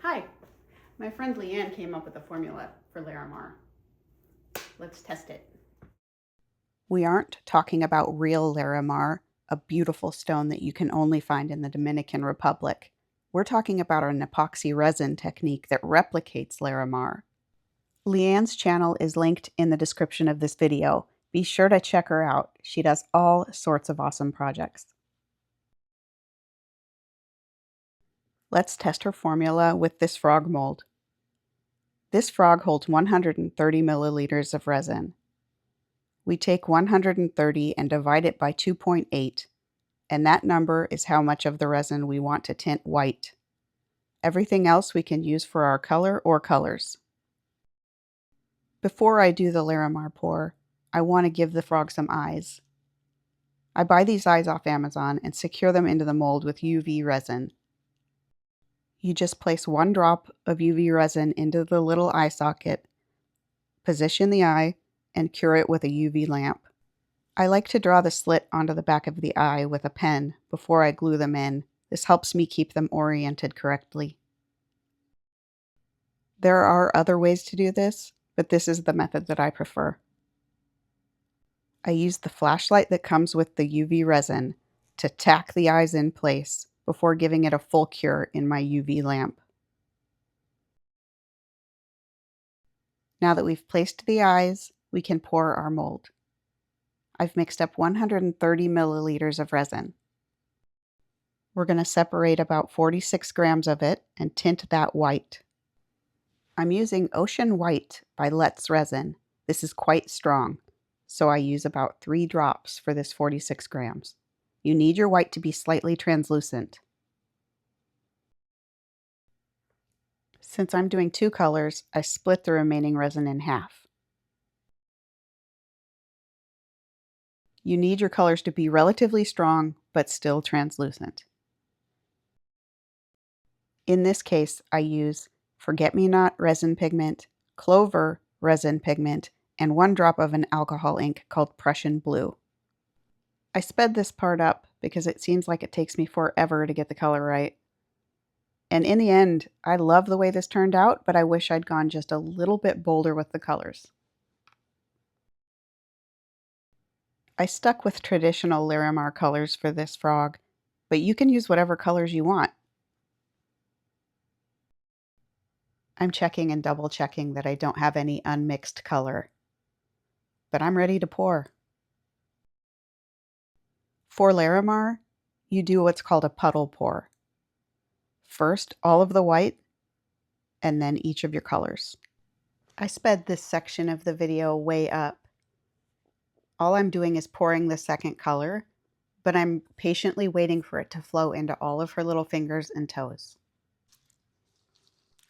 Hi, my friend Lianne came up with a formula for larimar. Let's test it. We aren't talking about real larimar, a beautiful stone that you can only find in the Dominican Republic. We're talking about an epoxy resin technique that replicates larimar. Lianne's channel is linked in the description of this video. Be sure to check her out. She does all sorts of awesome projects. Let's test her formula with this frog mold. This frog holds 130 milliliters of resin. We take 130 and divide it by 2.8, and that number is how much of the resin we want to tint white. Everything else we can use for our color or colors. Before I do the larimar pour, I want to give the frog some eyes. I buy these eyes off Amazon and secure them into the mold with UV resin. You just place 1 drop of UV resin into the little eye socket, position the eye, and cure it with a UV lamp. I like to draw the slit onto the back of the eye with a pen before I glue them in. This helps me keep them oriented correctly. There are other ways to do this, but this is the method that I prefer. I use the flashlight that comes with the UV resin to tack the eyes in place before giving it a full cure in my UV lamp. Now that we've placed the eyes, we can pour our mold. I've mixed up 130 milliliters of resin. We're going to separate about 46 grams of it and tint that white. I'm using Ocean White by Let's Resin. This is quite strong, so I use about 3 drops for this 46 grams. You need your white to be slightly translucent. Since I'm doing 2 colors, I split the remaining resin in half. You need your colors to be relatively strong, but still translucent. In this case, I use Forget-Me-Not resin pigment, Clover resin pigment, and 1 drop of an alcohol ink called Prussian Blue. I sped this part up because it seems like it takes me forever to get the color right. And in the end, I love the way this turned out, but I wish I'd gone just a little bit bolder with the colors. I stuck with traditional larimar colors for this frog, but you can use whatever colors you want. I'm checking and double checking that I don't have any unmixed color, but I'm ready to pour. For larimar, you do what's called a puddle pour. First, all of the white, and then each of your colors. I sped this section of the video way up. All I'm doing is pouring the second color, but I'm patiently waiting for it to flow into all of her little fingers and toes.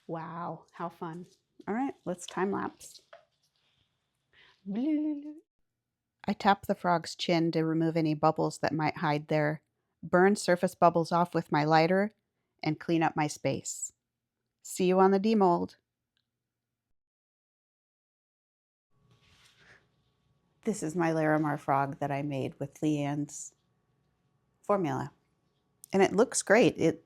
Wow, how fun. All right, let's time lapse. I tap the frog's chin to remove any bubbles that might hide there, burn surface bubbles off with my lighter, and clean up my space. See you on the demold. This is my larimar frog that I made with Lianne's formula. And it looks great. It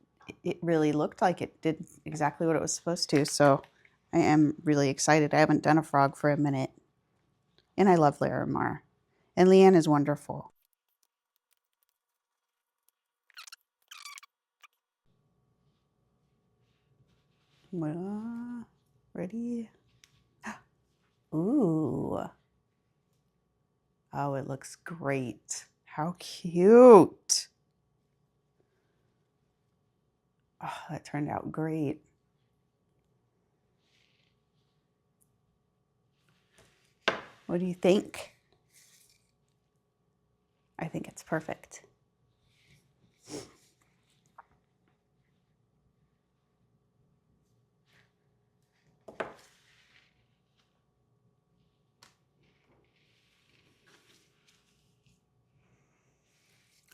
really looked like it did exactly what it was supposed to, so I am really excited. I haven't done a frog for a minute. And I love larimar. And Lianne is wonderful. Ready? Ooh. Oh, it looks great. How cute. Oh, that turned out great. What do you think? I think it's perfect.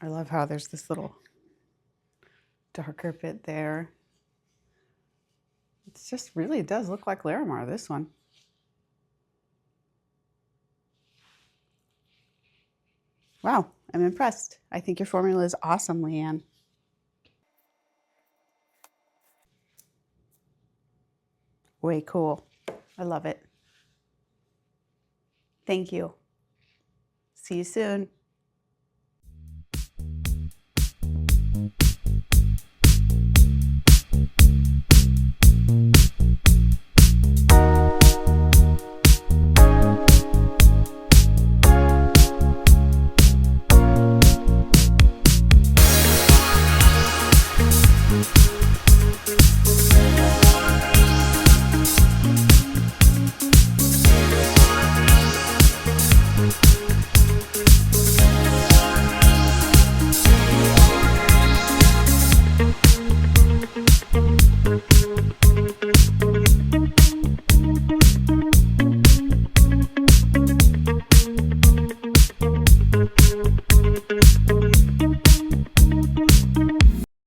I love how there's this little darker bit there. It just really does look like larimar, this one. Wow, I'm impressed. I think your formula is awesome, Lianne. Way cool. I love it. Thank you. See you soon.